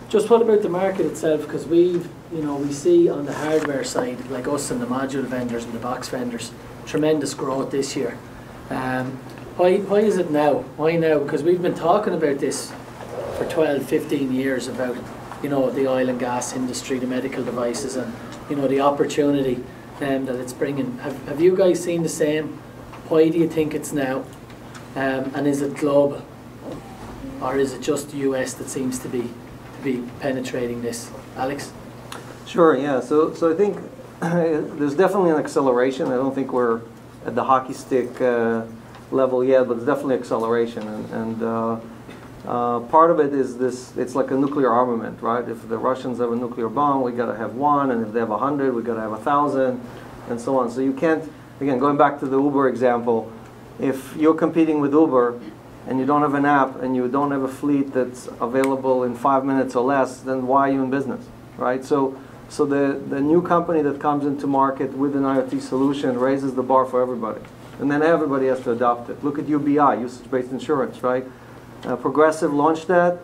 Just what about the market itself? Because we see on the hardware side, like us and the module vendors and the box vendors, tremendous growth this year. Why is it now? Why now? Because we've been talking about this for 12, 15 years about, the oil and gas industry, the medical devices, and, the opportunity that it's bringing. Have you guys seen the same? Why do you think it's now? And is it global? Or is it just the US that seems to be penetrating this? Alex? Sure, yeah. So I think there's definitely an acceleration. I don't think we're at the hockey stick level yet, but it's definitely acceleration. And part of it is this, it's like a nuclear armament, right? If the Russians have a nuclear bomb, we got to have one, and if they have 100, we got to have 1,000, and so on. So you can't, again, going back to the Uber example, if you're competing with Uber and you don't have an app and you don't have a fleet that's available in 5 minutes or less, then why are you in business, right? So the new company that comes into market with an IoT solution raises the bar for everybody. And then everybody has to adopt it. Look at UBI, usage-based insurance, right? Progressive launched that.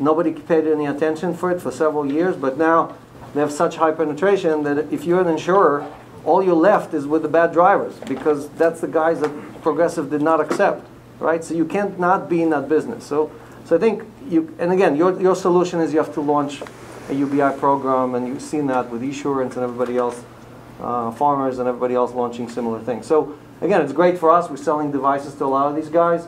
Nobody paid any attention for it for several years, but now they have such high penetration that if you're an insurer, all you're left is with the bad drivers, because that's the guys that Progressive did not accept, right? So you can't not be in that business. So I think and again, your solution is you have to launch a UBI program, and you've seen that with Esurance and everybody else, farmers and everybody else launching similar things. So again, it's great for us. We're selling devices to a lot of these guys,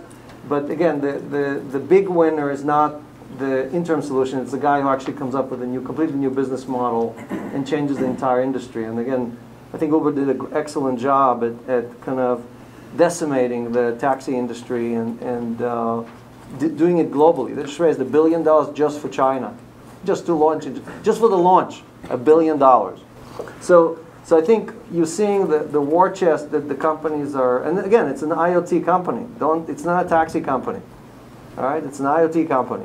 but again, the big winner is not the interim solution. It's the guy who actually comes up with a completely new business model and changes the entire industry. And again, I think Uber did an excellent job at kind of decimating the taxi industry and doing it globally. They just raised $1 billion just for China, just to launch it, just for the launch, $1 billion. So I think you're seeing the war chest that the companies are, and again, it's an IoT company. It's not a taxi company, all right? It's an IoT company.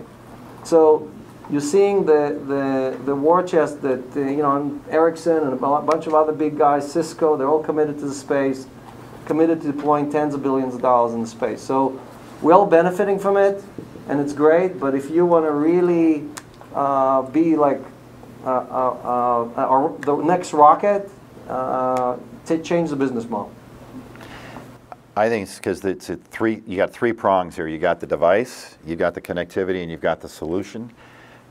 So you're seeing the war chest that Ericsson and a bunch of other big guys, Cisco, they're all committed to the space, committed to deploying tens of billions of dollars in the space. So we're all benefiting from it, and it's great. But if you want to really be like the next rocket, to change the business model. I think it's because you got three prongs here. You got the device, you got the connectivity, and you've got the solution.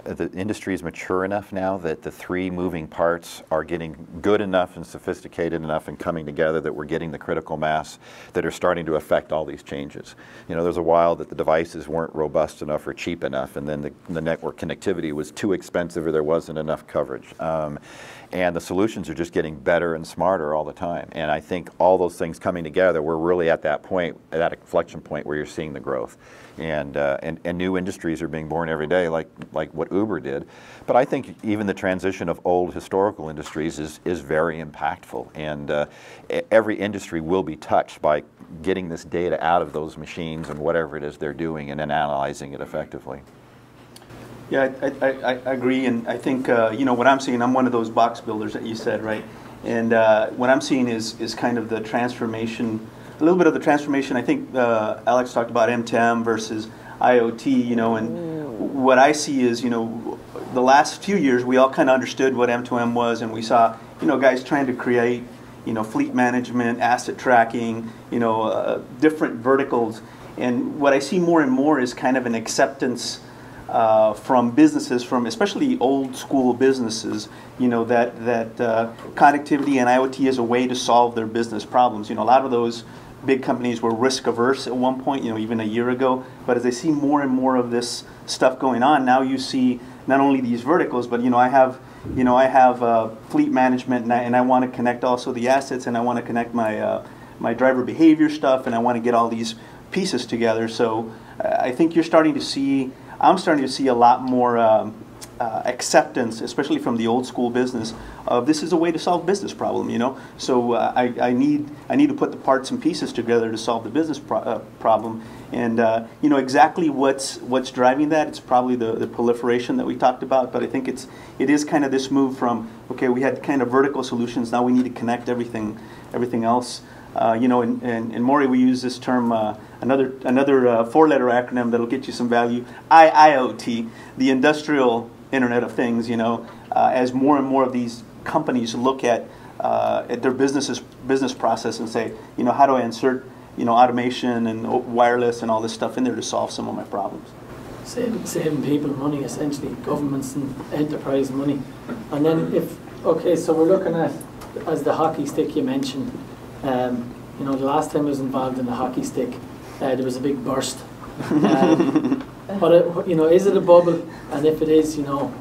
The industry is mature enough now that the three moving parts are getting good enough and sophisticated enough and coming together that we're getting the critical mass that are starting to affect all these changes. There's a while that the devices weren't robust enough or cheap enough, and then the network connectivity was too expensive or there wasn't enough coverage. And the solutions are just getting better and smarter all the time. And I think all those things coming together, we're really at that point, at that inflection point where you're seeing the growth. And new industries are being born every day, like what Uber did. But I think even the transition of old historical industries is very impactful. And every industry will be touched by getting this data out of those machines and whatever it is they're doing, and then analyzing it effectively. Yeah, I agree, and I think what I'm seeing, I'm one of those box builders that you said, right? And what I'm seeing is kind of the transformation, a little bit of the transformation. I think Alex talked about M2M versus IoT, and what I see is, the last few years we all kind of understood what M2M was, and we saw, guys trying to create, fleet management, asset tracking, different verticals. And what I see more and more is kind of an acceptance from businesses, from especially old school businesses, that connectivity and IoT is a way to solve their business problems. A lot of those big companies were risk averse at one point, even a year ago. But as they see more and more of this stuff going on, now you see not only these verticals, but I have fleet management, and I want to connect also the assets, and I want to connect my driver behavior stuff, and I want to get all these pieces together. So I think I'm starting to see a lot more acceptance, especially from the old school business, of this is a way to solve business problem. So I need to put the parts and pieces together to solve the business problem. And exactly what's driving that, it's probably the proliferation that we talked about. But I think it is kind of this move from, okay, we had kind of vertical solutions, now we need to connect everything else You know, in Morey we use this term, another 4-letter acronym that'll get you some value, IoT, the Industrial Internet of Things. You know, as more and more of these companies look at their business process and say, you know, how do I insert, you know, automation and wireless and all this stuff in there to solve some of my problems. Saving people money, essentially, governments and enterprise money. And then okay, so we're looking at, as the hockey stick you mentioned, you know, the last time I was involved in the hockey stick, there was a big burst. But, you know, is it a bubble? And if it is, you know,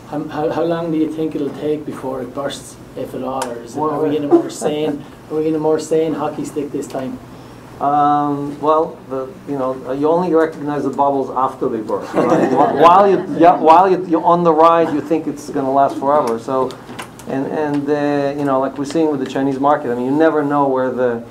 how long do you think it'll take before it bursts, if at all? Or is it, are we in a more sane hockey stick this time? Well, you know, you only recognize the bubbles after they burst. Right? while you're on the ride, you think it's going to last forever. So, and you know, like we're seeing with the Chinese market, I mean, you never know where the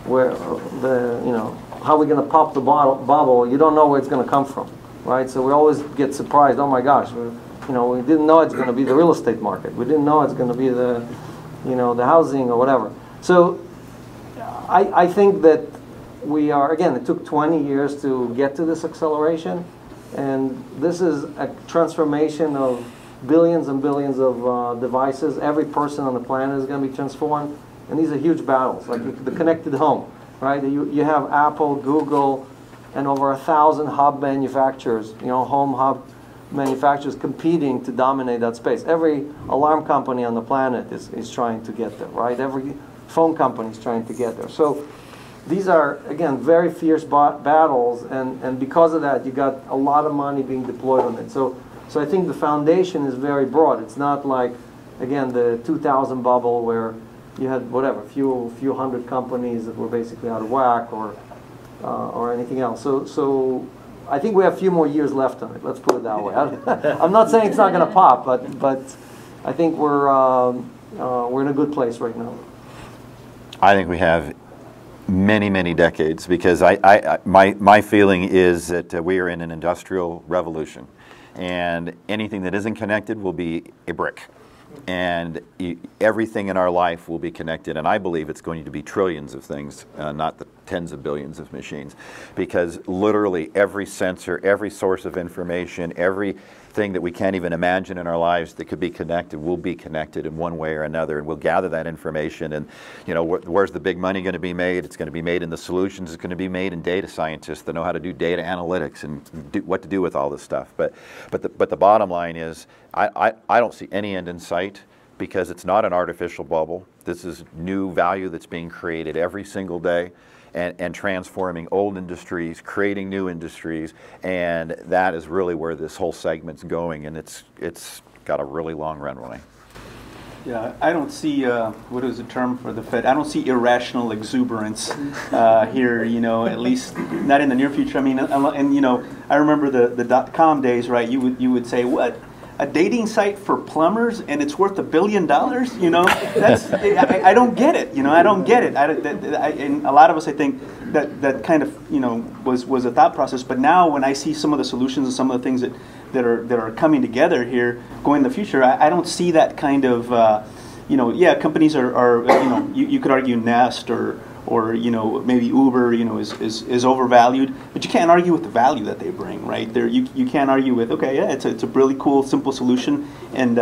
you know, how we're going to pop the bubble. You don't know where it's going to come from, right? So we always get surprised. Oh my gosh, you know, we didn't know it's going to be the real estate market. We didn't know it's going to be the, you know, the housing or whatever. So I think that we are, again, it took 20 years to get to this acceleration, and this is a transformation of billions and billions of devices. Every person on the planet is going to be transformed, and these are huge battles, like the connected home, right? You have Apple, Google, and over 1,000 hub manufacturers, you know, home hub manufacturers competing to dominate that space. Every alarm company on the planet is trying to get there, right? Every phone company is trying to get there. So these are, again, very fierce battles, and because of that, you got a lot of money being deployed on it. So I think the foundation is very broad. It's not like, again, the 2000 bubble where you had whatever, few hundred companies that were basically out of whack or anything else. So I think we have a few more years left on it. Let's put it that way. I'm not saying it's not going to pop, but I think we're in a good place right now. I think we have many decades, because my feeling is that we are in an industrial revolution, and anything that isn't connected will be a brick, and everything in our life will be connected, and I believe it's going to be trillions of things, not the tens of billions of machines, because literally every sensor, every source of information, everything that we can't even imagine in our lives that could be connected will be connected in one way or another, and we'll gather that information. And you know, where's the big money going to be made? It's going to be made in the solutions. It's going to be made in data scientists that know how to do data analytics and what to do with all this stuff. But the bottom line is, I don't see any end in sight, because it's not an artificial bubble. This is new value that's being created every single day, and transforming old industries, creating new industries, and that is really where this whole segment's going, and it's got a really long runway. Yeah, I don't see, what is the term for the Fed? I don't see irrational exuberance here, you know, at least not in the near future. I mean, and you know, I remember the .com days, right? You would say, what? A dating site for plumbers, and it's worth $1 billion. You know, that's I don't get it. You know, I don't get it. And a lot of us, I think, that kind of, you know, was a thought process. But now, when I see some of the solutions and some of the things that are coming together here, going in the future, I don't see that kind of, you know, yeah, companies are you know, you could argue Nest or you know, maybe Uber, you know, is overvalued, but you can't argue with the value that they bring, right? You can't argue with, okay, yeah, it's a really cool, simple solution, and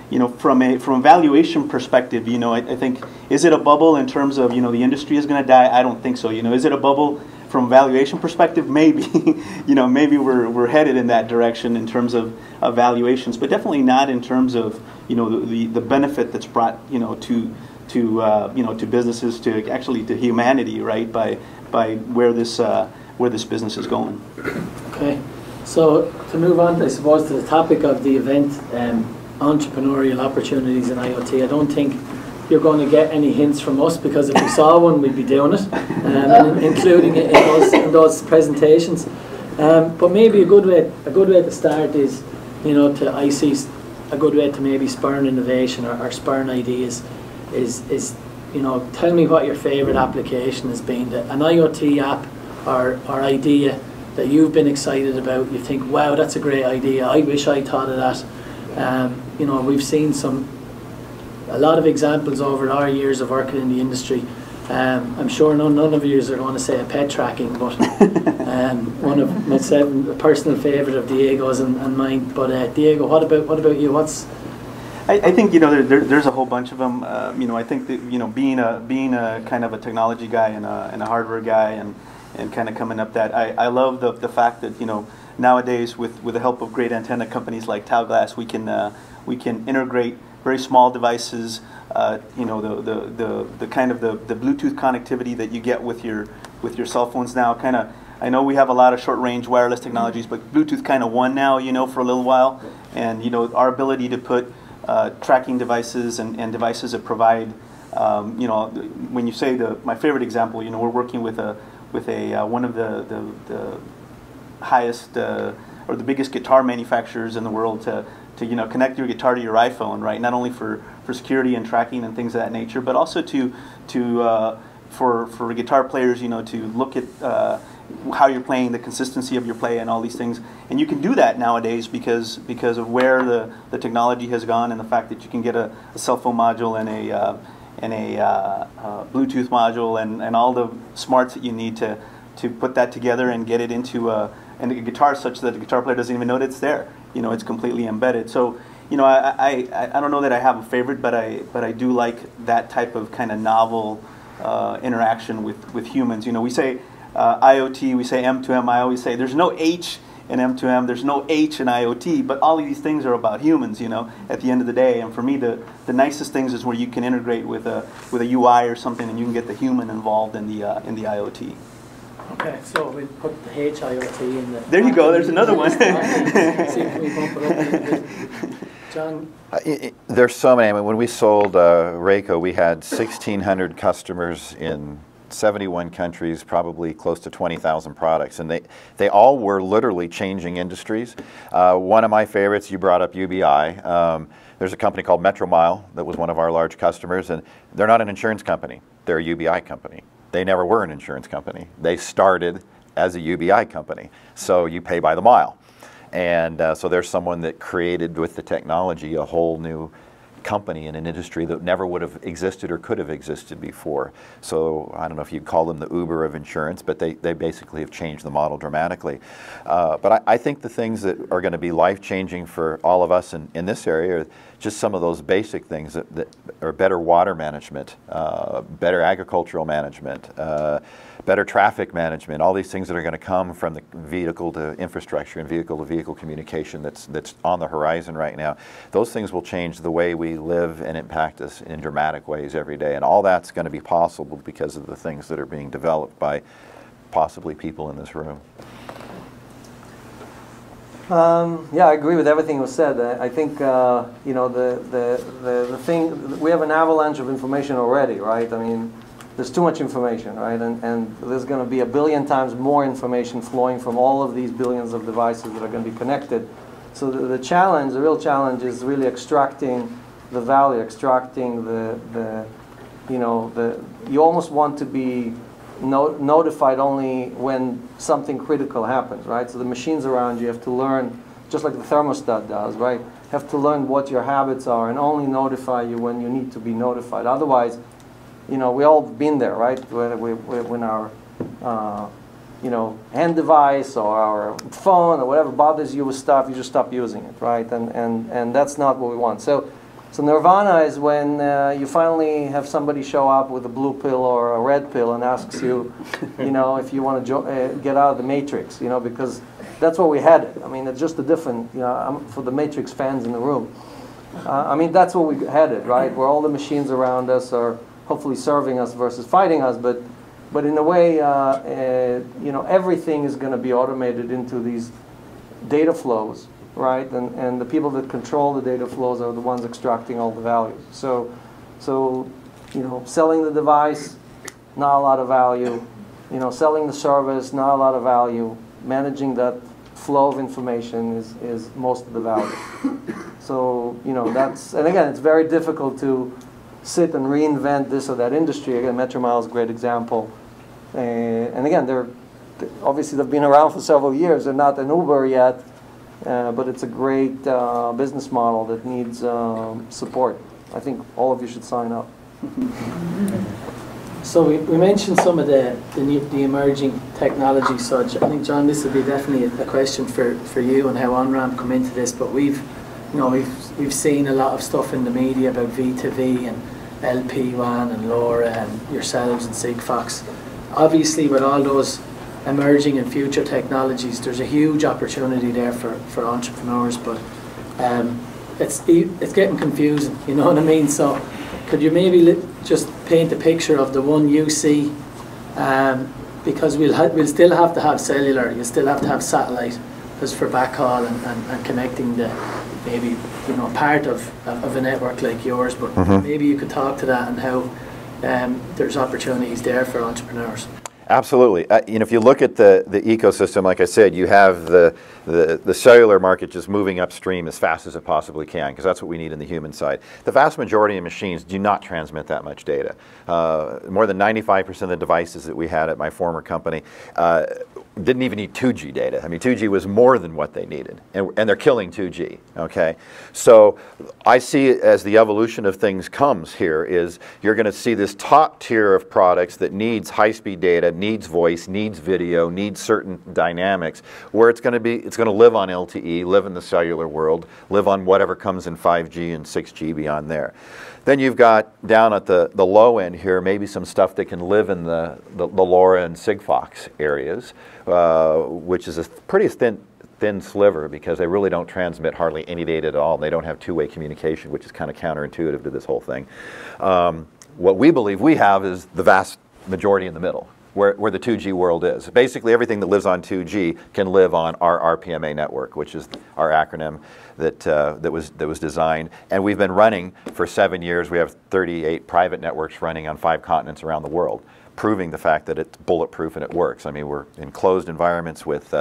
you know, from a valuation perspective, you know, I think, is it a bubble in terms of, you know, the industry is going to die? I don't think so. You know, is it a bubble from a valuation perspective? Maybe, you know, maybe we're headed in that direction in terms of valuations, but definitely not in terms of, you know, the benefit that's brought, you know, to you know, to businesses, to actually to humanity, right? By where this business is going. Okay, so to move on, I suppose, to the topic of the event, entrepreneurial opportunities in IoT. I don't think you're going to get any hints from us, because if we saw one, we'd be doing it, including it in those presentations. But maybe a good way to start is, you know, I see a good way to maybe spurn innovation or spurn ideas. Is you know, tell me what your favorite application has been, an IoT app or idea that you've been excited about. You think, wow, that's a great idea, I wish I thought of that. You know, we've seen some a lot of examples over our years of working in the industry. I'm sure none of you are going to say a pet tracking, but one of my a personal favourite of Diego's and mine. But Diego, what about you? I think there's a whole bunch of them. I think that being a kind of a technology guy and a hardware guy and kind of coming up that I love the fact that nowadays with the help of great antenna companies like Talglass, we can integrate very small devices. The kind of the Bluetooth connectivity that you get with your cell phones now. I know we have a lot of short-range wireless technologies, but Bluetooth kind of won now, for a little while. And our ability to put tracking devices and devices that provide, when you say my favorite example, we're working with one of the highest or the biggest guitar manufacturers in the world to connect your guitar to your iPhone, right? Not only for security and tracking and things of that nature, but also for guitar players, to look at how you're playing, the consistency of your play, and all these things. And you can do that nowadays because of where the technology has gone, and the fact that you can get a cell phone module and a Bluetooth module and all the smarts that you need to put that together and get it into a guitar such that the guitar player doesn't even know that it's there. It's completely embedded. So, I don't know that I have a favorite, but I do like that type of kind of novel interaction with humans. We say IoT, we say M2M. I always say there's no H in M2M, there's no H in IoT, but all of these things are about humans, at the end of the day. And for me, the nicest things is where you can integrate with a UI or something, and you can get the human involved in the IoT. Okay, so we put the HIoT in the... There you go, there's another one. See if we bump it up a little bit. John? There's so many. I mean, when we sold Rayco, we had 1,600 customers in 71 countries, probably close to 20,000 products, and they all were literally changing industries. One of my favorites, you brought up UBI. There's a company called Metromile that was one of our large customers, and they're not an insurance company. They're a UBI company. They never were an insurance company. They started as a UBI company. So you pay by the mile. And so there's someone that created with the technology a whole new company in an industry that never would have existed or could have existed before. So I don't know if you'd call them the Uber of insurance, but they basically have changed the model dramatically. But I think the things that are going to be life-changing for all of us in this area are just some of those basic things that are better water management, better agricultural management, better traffic management, all these things that are going to come from the vehicle to infrastructure and vehicle to vehicle communication that's on the horizon right now. Those things will change the way we live and impact us in dramatic ways every day. And all that's going to be possible because of the things that are being developed by possibly people in this room. Yeah, I agree with everything was said. I think the thing, we have an avalanche of information already, right? I mean, there's too much information, right? And there's going to be 1 billion times more information flowing from all of these billions of devices that are going to be connected. So the challenge, the real challenge, is really extracting the value, extracting you almost want to be notified only when something critical happens, right? So the machines around you have to learn, just like the thermostat does, right? Have to learn what your habits are and only notify you when you need to be notified. Otherwise, we all been there, right? When our hand device or our phone or whatever bothers you with stuff, you just stop using it, right? And that's not what we want. So nirvana is when you finally have somebody show up with a blue pill or a red pill and asks you, if you want to get out of the matrix, because that's what we had. I mean, it's just a different, for the Matrix fans in the room. I mean, that's what we headed, right? Where all the machines around us are hopefully serving us versus fighting us, but in a way, everything is going to be automated into these data flows, right? And the people that control the data flows are the ones extracting all the values. So selling the device, not a lot of value. Selling the service, not a lot of value. Managing that flow of information is most of the value. So that's, and again, it's very difficult to sit and reinvent this or that industry. Again, Metromile is a great example. And again, obviously they've been around for several years. They're not an Uber yet, but it's a great business model that needs support. I think all of you should sign up. So we mentioned some of the emerging technologies. So I think, John, this would be definitely a question for you and how on-ramp come into this. But we've seen a lot of stuff in the media about V2V and LP1 and LoRa and yourselves and Sigfox. Obviously, with all those emerging and future technologies, there's a huge opportunity there for entrepreneurs. But it's getting confusing. You know what I mean? So could you maybe just paint a picture of the one you see, because we'll still have to have cellular, you still have to have satellite, as for backhaul and connecting the maybe part of a network like yours. But maybe you could talk to that and how there's opportunities there for entrepreneurs. Absolutely. If you look at the ecosystem, like I said, you have the cellular market just moving upstream as fast as it possibly can, because that's what we need in the human side. The vast majority of machines do not transmit that much data. More than 95% of the devices that we had at my former company didn't even need 2G data. I mean, 2G was more than what they needed, and they're killing 2G, okay? So I see it as the evolution of things comes here is you're going to see this top tier of products that needs high-speed data, needs voice, needs video, needs certain dynamics, where it's going to live on LTE, live in the cellular world, live on whatever comes in 5G and 6G beyond there. Then you've got down at the low end here maybe some stuff that can live in the LoRa and Sigfox areas, which is a pretty thin sliver because they really don't transmit hardly any data at all. They don't have two-way communication, which is kind of counterintuitive to this whole thing. What we believe we have is the vast majority in the middle, where the 2G world is. Basically everything that lives on 2G can live on our RPMA network, which is our acronym that was designed. And we've been running for 7 years. We have 38 private networks running on 5 continents around the world, proving the fact that it's bulletproof and it works. I mean, we're in closed environments with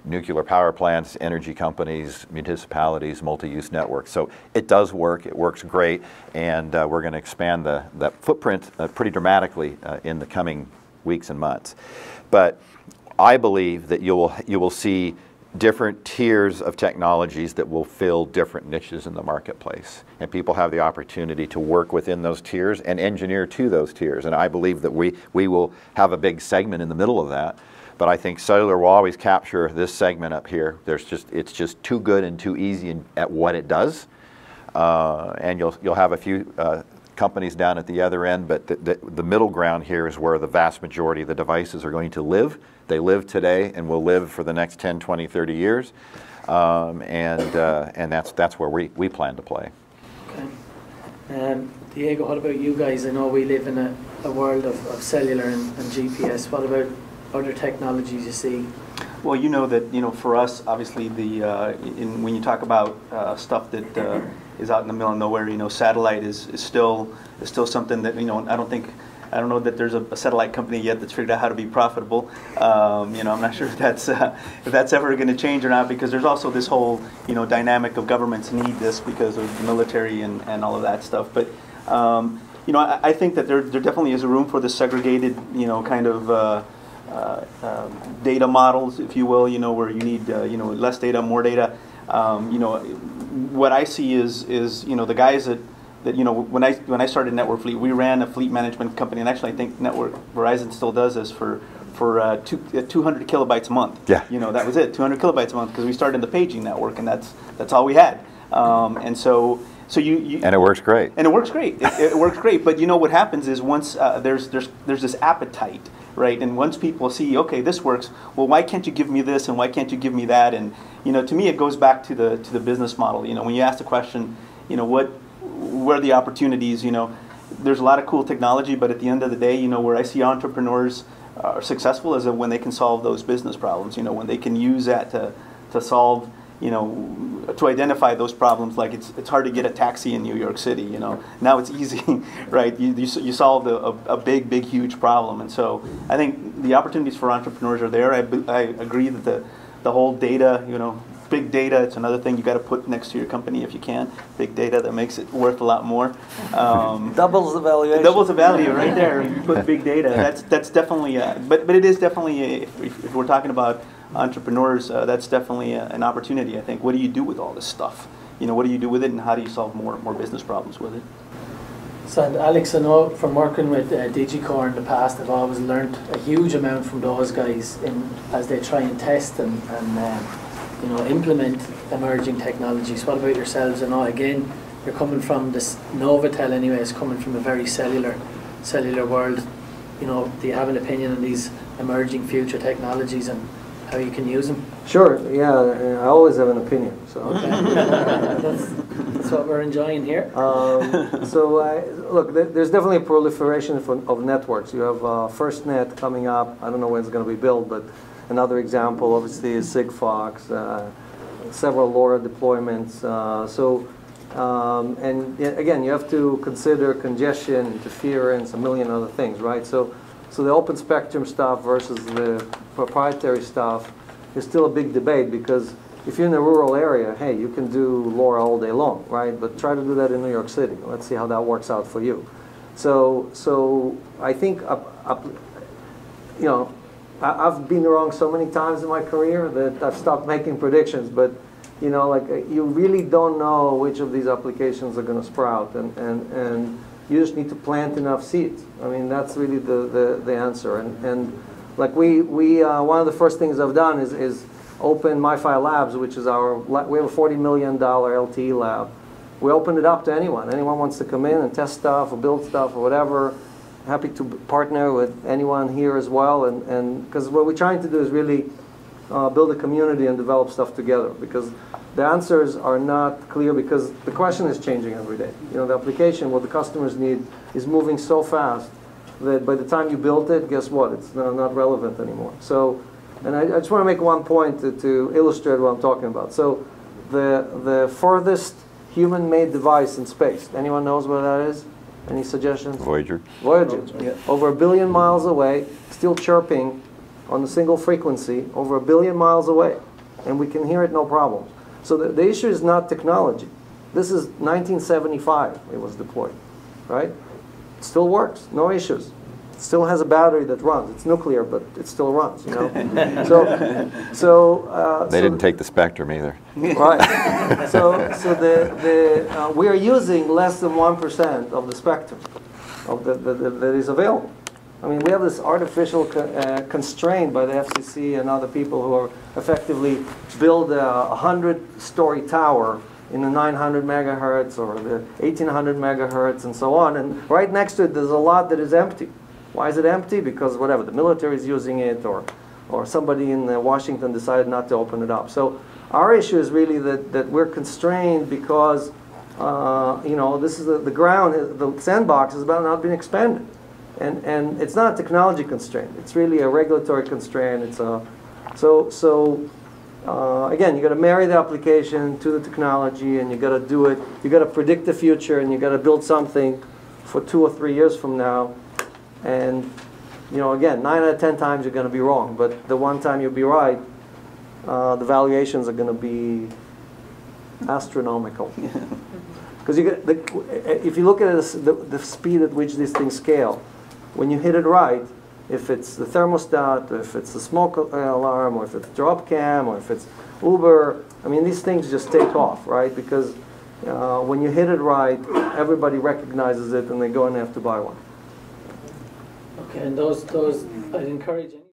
nuclear power plants, energy companies, municipalities, multi-use networks. So it does work, it works great, and we're going to expand that footprint pretty dramatically in the coming weeks and months. But I believe that you will see different tiers of technologies that will fill different niches in the marketplace, and people have the opportunity to work within those tiers and engineer to those tiers. And I believe that we will have a big segment in the middle of that, but I think cellular will always capture this segment up here. It's just too good and too easy at what it does, and you'll have a few companies down at the other end, but the middle ground here is where the vast majority of the devices are going to live. They live today and will live for the next 10, 20, 30 years, and that's where we plan to play. Okay. Diego, what about you guys? I know we live in a world of cellular and GPS. What about other technologies you see? Well, you know that for us, obviously, when you talk about stuff that is out in the middle of nowhere, satellite is still something that I don't know that there's a satellite company yet that's figured out how to be profitable. I'm not sure if that's ever going to change or not, because there's also this whole dynamic of governments need this because of the military and all of that stuff. But I think that there definitely is a room for the segregated kind of data models, if you will, where you need less data, more data. What I see is the guys that when I started Network Fleet, we ran a fleet management company, and actually I think Verizon still does this for 200 kilobytes a month. Yeah. That was it, 200 kilobytes a month, because we started in the paging network, and that's all we had. And so and it works great. And it works great. It works great. But what happens is once there's this appetite, right? And once people see, okay, this works. Well, why can't you give me this, and why can't you give me that? And to me, it goes back to the business model. When you ask the question, where are the opportunities? There's a lot of cool technology, but at the end of the day, where I see entrepreneurs are successful is when they can solve those business problems. When they can use that to solve, to identify those problems. Like it's hard to get a taxi in New York City. Now it's easy, right? You solved a big, huge problem, and so I think the opportunities for entrepreneurs are there. I agree that the whole data, big data, it's another thing you got to put next to your company if you can. Big data, that makes it worth a lot more. Doubles the valuation. Doubles the value right there. You put big data. That's definitely. But it is definitely if we're talking about entrepreneurs, that's definitely an opportunity. I think. What do you do with all this stuff? What do you do with it, and how do you solve more business problems with it? So, and Alex, I know from working with Digicore in the past, I've always learned a huge amount from those guys as they try and test and you know, implement emerging technologies. What about yourselves? I know, again, you're coming from this Novatel anyway, it's coming from a very cellular world. You know, do you have an opinion on these emerging future technologies and how you can use them? Sure, yeah, I always have an opinion. So, okay. That's what we're enjoying here. Look, there's definitely a proliferation of networks. You have FirstNet coming up. I don't know when it's going to be built, but another example, obviously, is Sigfox, several LoRa deployments. And again, you have to consider congestion, interference, a million other things, right? So the open spectrum stuff versus the proprietary stuff is still a big debate, because if you're in a rural area, hey, you can do LoRa all day long, right? But try to do that in New York City. Let's see how that works out for you. So I think, you know, I've been wrong so many times in my career that I've stopped making predictions. But you know, like, you really don't know which of these applications are going to sprout, and you just need to plant enough seeds. I mean, that's really the answer. And like we one of the first things I've done is open MiFi Labs, which is we have a $40 million LTE lab. We opened it up to anyone. Anyone wants to come in and test stuff or build stuff or whatever. Happy to partner with anyone here as well. And because what we're trying to do is really build a community and develop stuff together, because the answers are not clear, because the question is changing every day. You know, the application, what the customers need, is moving so fast that by the time you built it, guess what? It's not relevant anymore. So, and I just want to make one point to illustrate what I'm talking about. So, the furthest human-made device in space, anyone knows what that is? Any suggestions? Voyager. Voyager. Yeah. Over 1 billion miles away, still chirping on a single frequency, over 1 billion miles away. And we can hear it no problem. So the issue is not technology. This is 1975 it was deployed, right? It still works, no issues. It still has a battery that runs. It's nuclear, but it still runs, you know? They didn't take the spectrum either. Right. We are using less than 1% of the spectrum that is available. I mean, we have this artificial constraint by the FCC and other people who are effectively build a 100-story tower in the 900 megahertz or the 1800 megahertz and so on. And right next to it, there's a lot that is empty. Why is it empty? Because whatever, the military is using it, or somebody in Washington decided not to open it up. So our issue is really that we're constrained because, you know, this is the ground, the sandbox is about not being expanded. And it's not a technology constraint. It's really a regulatory constraint. It's again, you got to marry the application to the technology, and you got to do it. You got to predict the future, and you got to build something for 2 or 3 years from now. And you know, again, 9 out of 10 times you're going to be wrong, but the one time you'll be right, the valuations are going to be astronomical. Because if you look at the speed at which these things scale, when you hit it right, if it's the thermostat, or if it's the smoke alarm, or if it's drop cam, or if it's Uber, I mean, these things just take off, right? Because when you hit it right, everybody recognizes it, and they go and have to buy one. Okay, and those I'd encourage